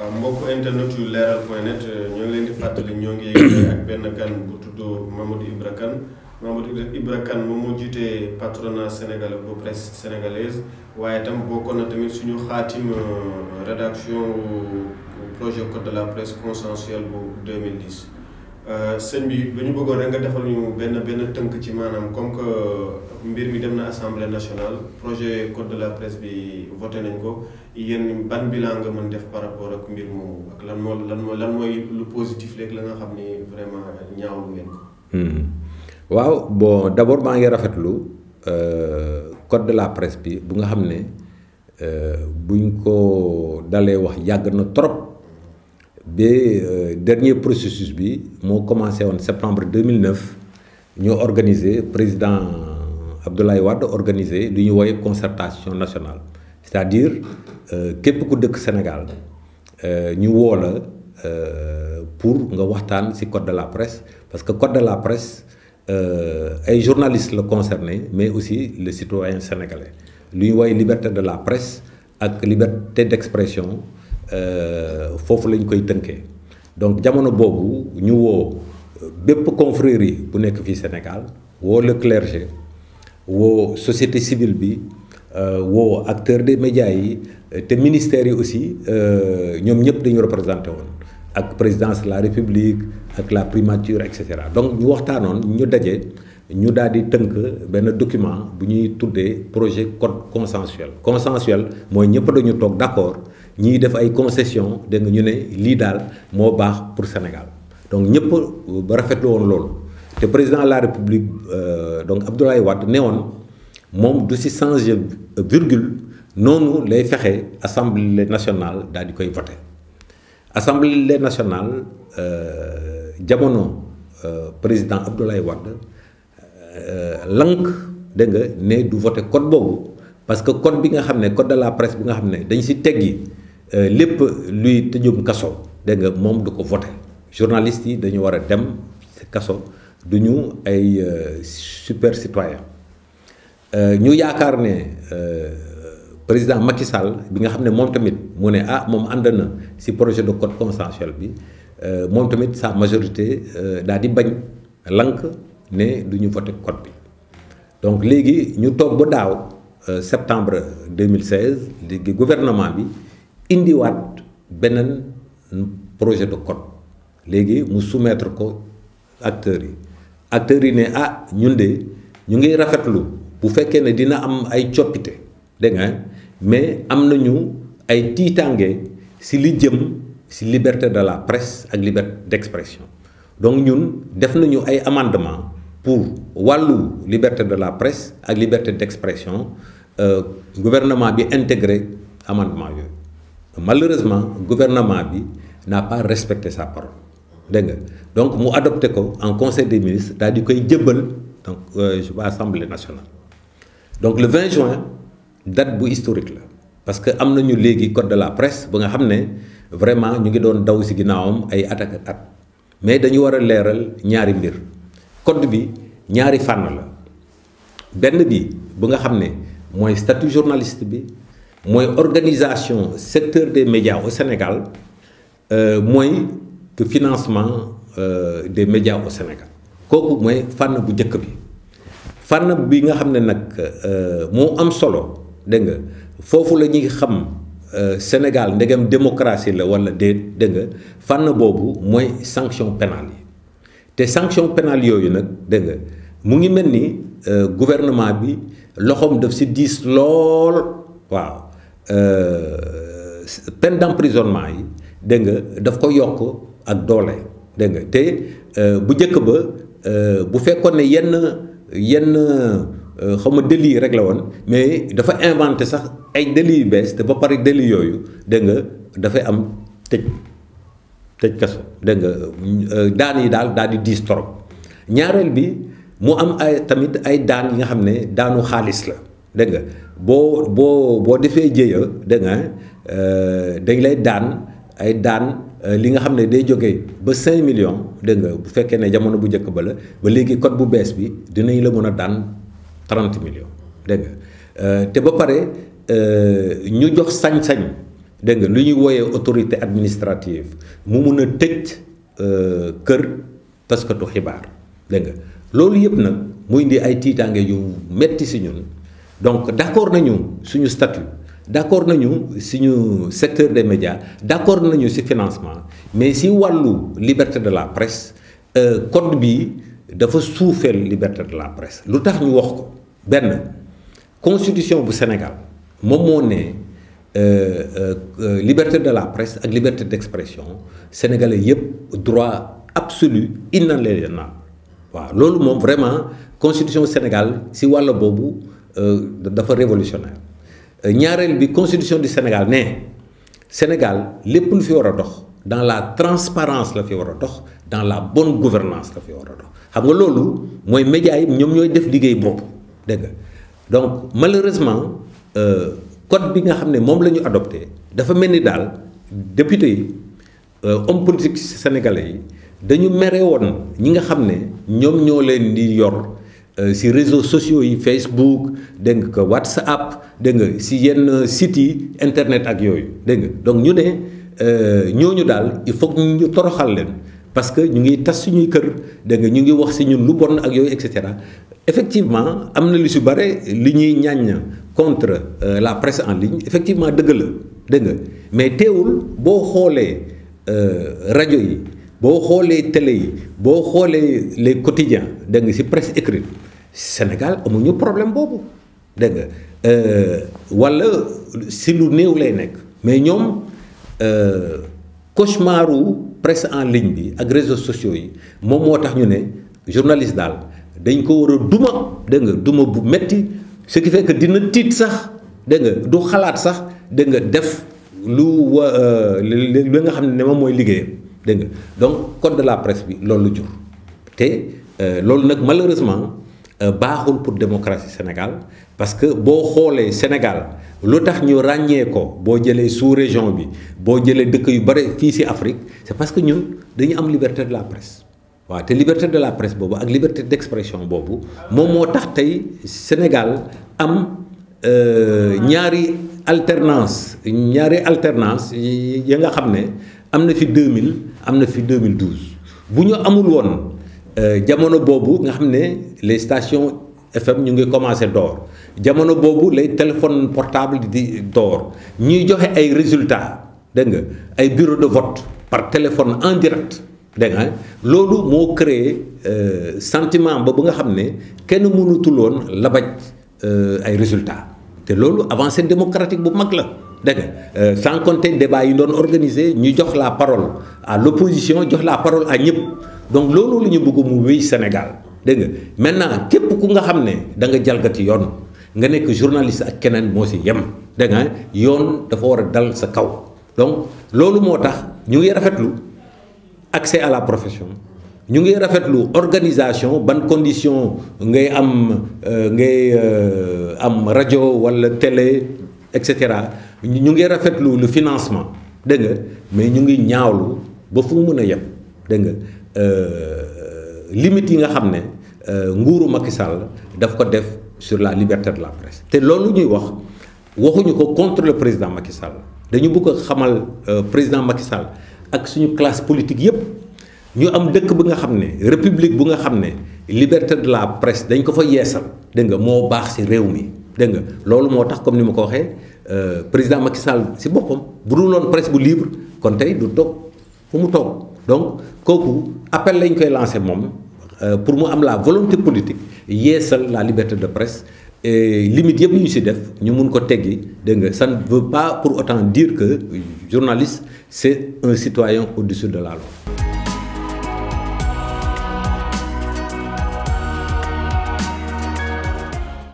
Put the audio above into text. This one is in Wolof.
waaw mbokku internet yu leral.net ñoo ngi leen di fàttali ñoo ngi ak benn gan bu tudd Mamadou Ibra Kane Mamadou Ibra Kane moom moo jiite patronat sénégalais bu presse sénégalaise waaye tam bokkoon na tamit suñu xaatim rédaction projet code de la presse consensuel bu 2010 sëñ bi ba ñu bëggoon rek nga defal ñu benn tënk ci maanaam comme que mbir mi dem na assemblée nationale projet code de la presse bi voté nañ ko yéen ban bilan nga mën def par rapport ak mbir moomu ak lan mooy lu positif léegi la nga xam ni vraiment ñaawlu ngeen ko. waaw bon d'abord maa ngi rafetlu code de la presse bi bu nga xam ne buñ ko dalee wax yàgg na trop. Dernier processus bi moo commencé en septembre 2009 ñoo organisé président Abdoulaye Wade organisé lu ñu woowee concertation nationale c'est-à-dire képp ku dëkk Sénégal ñu woo la pour nga waxtaan ci code de la presse parce que code de la presse ay journalistes la concerné mais aussi le citoyen sénégalais lu ñu woowee liberté de la presse ak liberté d'expression foofu lañ koy tënkee donc jamono boobu ñu woo bépp confrérie bu nekk fii Sénégal woo le clergé woo société civile bi woo acteurs des médias yi te ministères yi aussi ñoom ñëpp dañu représenté woon ak présidence de la République ak la primature et cetera donc ñu waxtaanoon ñu daje ñu daal di tënk benn document bu ñuy tuddee projet code consensuel mooy ñëpp dañu toog d'accord ñiy def ay concessions dégg nga ñu ne lii daal moo baax pour Sénégal donc ñëpp ba rafetlu woon loolu te président de la République donc Abdoulaye Wade ne woon moom du si changer virgule noonu lay fexe assemblée nationale daal di koy voté assemblée nationale jamono président Abdoulaye Wade lank dégg nga ne du voté code boobu parce que code bi nga xam ne code de la presse bi nga xam ne dañ si teggi lépp luy tëjum kaso dégg nga moom du ko voté journalistes yi dañu war a dem si kaso du ñu ay super citoyen ñu yaakaar ne président Macky Sall bi nga xam ne moom tamit mu ne moom ànd na si projet de code consensuel bi moom tamit sa majorité daal di bañ lank ne du ñu voté code bi donc léegi ñu toog ba daaw septembre 2016 léegi gouvernement bi indiwaat beneen projet de code léegi mu soumettre ko acteurs yi ne ñun de ñu ngi rafetlu bu fekkee ne dina am ay coppite dégg nga mais am nañu ay tiitange ci li jëm ci liberté de la presse ak liberté d'expression donc ñun def nañu ay amendement pour wàllu liberté de la presse ak liberté d'expression gouvernement bi intégré amendement yooyu malheureusement gouvernement bi n'a pas respecté sa parole dégg nga donc mu adopté ko en conseil des ministres daal di koy jëbbal donc je vais assemblée nationale donc le 20 juin date bu historique la parce que am nañu léegi code de la presse ba nga xam ne vraiment ñu ngi doon daw ci ginnaawam ay at mais dañu war a leeral ñaari mbir code bi ñaari fànn la benn bi bu nga xam ne mooy statut journaliste bi mooy organisation secteur des médias au Sénégal mooy que financement des médias au Sénégal kooku mooy fànn bu njëkk bi fànn bi nga xam ne nag moo am solo dégg nga foofu la ñuy xam Sénégal ndegam démocratie la wala déet dégg nga fànn boobu mooy sanction pénale yi te sanction pénale yooyu nag dégg nga mu ngi mel ni gouvernement bi loxoom daf si diis lool waaw peine d'emprisonnement yi dégg nga daf ko yokk ak doole dégg nga te bu njëkk ba bu fekkoon ne yenn xaw ma délits rek la woon mais dafa inventé sax ay délits yu bees te ba pare délits yooyu dégg nga dafay am tëj kaso dégg nga daan yi daal di diis torop ñaareel bi mu am ay tamit ay daan yi nga xam ne daanu xaalis la dégg nga boo defee jéeya dégg nga dañ lay daan ay daan li nga xam ne day jógee ba 5 millions dégg nga bu fekkee ne jamono bu njëkk ba la ba léegi code bu bees bi dinañ la mën a daan 30 millions dégg nga te ba pare ñu jox sañ-sañ dégg nga lu ñuy wooyee autorité administrative mu mun a tëj kër taskatu xibaar dégg nga loolu yëpp nag muy indi ay tiitaange yu metti si ñun donc d'accord nañu suñu statut d'accord nañu suñu secteur des médias d'accord nañu si financement mais si wàllu liberté de la presse code bi dafa suufeel liberté de la presse lu tax ñu wax ko benn constitution bu Sénégal moom moo ne liberté de la presse ak liberté d'expression sénégalais yëpp droit absolu inaliénable waaw loolu moom vraiment constitution Sénégal si wàll boobu dafa révolutionnaire ñaareel bi constitution du Sénégal ne Sénégal lépp lu fi war a dox dans la transparence la fi war a dox dans la bonne gouvernance la fi war a dox xam nga loolu mooy médias yi ñoom ñooy def liggéey boobu dégg nga donc malheureusement code bi nga xam ne moom la ñu adopté dafa mel ni daal député yi homme politique sénégalais yi dañu mere woon ñi nga xam ne ñoom ñoo leen di yor si réseaux sociaux yi Facebook dégg nga WhatsApp dégg nga si yenn sites yi internet ak yooyu dégg nga donc ñu ne ñooñu daal il faut que ñu toroxal leen parce que ñu ngi tas suñuy kër dégg nga ñu ngi wax si ñun lu bon ak yooyu et cetera effectivement am na lu si bare li ñuy ñàññ contre la presse en ligne effectivement dëgg la dégg nga mais teewul boo xoolee rajo yi boo xoolee télé yi boo xoolee les quotidiens dégg nga si presse écrite Sénégal amuñu problème boobu dégg nga wala si lu néew lay nekk mais ñoom cauchemaru presse en ligne bi ak réseaux sociaux yi moom moo tax ñu ne journaliste daal dañ ko war a duma dégg nga duma bu metti ce qui fait que dina tiit sax dégg nga du xalaat sax dégg nga def li nga xam ne moom mooy liggéeyam dégg nga donc code de la presse bi loolu jur te loolu nag malheureusement baaxul pour démocratie Sénégal parce que boo xoolee Sénégal lu tax ñu ràññee ko boo jëlee sous-région bi boo jëlee dëkk yu bare fii ci Afrique c'est parce que ñun dañu am liberté de la presse waaw te liberté de la presse boobu ak liberté d'expression boobu moom moo tax tey Sénégal am ñaari alternance ya nga xam ne am na fi 2000 am na fi 2012 bu ñu amul woon jamono boobu nga xam ne les stations FM ñu ngi commencé door jamono boobu les téléphones portables di door ñuy joxe ay résultats dégg nga ay bureau de vote par téléphone en direct dégg nga loolu moo créé sentiment ba bu nga xam ne kenn mënutul woon labaj ay résultats te loolu avancée démocratique bu mag la dégg nga sans compter débat yi doon organisé ñu jox la parole à l'opposition jox la parole à ñëpp donc loolu la ñu bëgg mu wéy Sénégal dégg nga maintenant képp ku nga xam ne da nga jalgati yoon nga nekk journaliste ak keneen moo si yem dégg nga yoon dafa war a dal sa kaw donc loolu moo tax ñu ngi rafetlu accès à la profession ñu ngi rafetlu organisation ban condition ngay am rajo wala télé et cetera ñu ngi rafetlu le financement dégg nga mais ñu ngi ñaawlu ba fu mu mën a yem dégg nga limites yi nga xam ne nguuru Macky Sall daf ko def sur la liberté de la presse te loolu ñuy waxuñu ko contre le président Macky Sall dañu bëgg a xamal président Macky Sall ak suñu classe politique yépp ñu am dëkk bu nga xam ne république bu nga xam ne liberté de la presse dañ ko fa yeesal dégg nga moo baax ci réew mi dégg nga loolu moo tax comme ni ma ko waxee président Macky Sall ci boppam bu dul woon presse bu libre kon tey du toog fu mu toog donc kooku appel lañ koy lancer moom pour mu am la volonté politique yeesal la liberté de presse et limite yëpp ñu ci def ñu mun ko teggi dégg nga ça ne veut pas pour autant dire que journaliste c'est un citoyen au-dessus de la loi.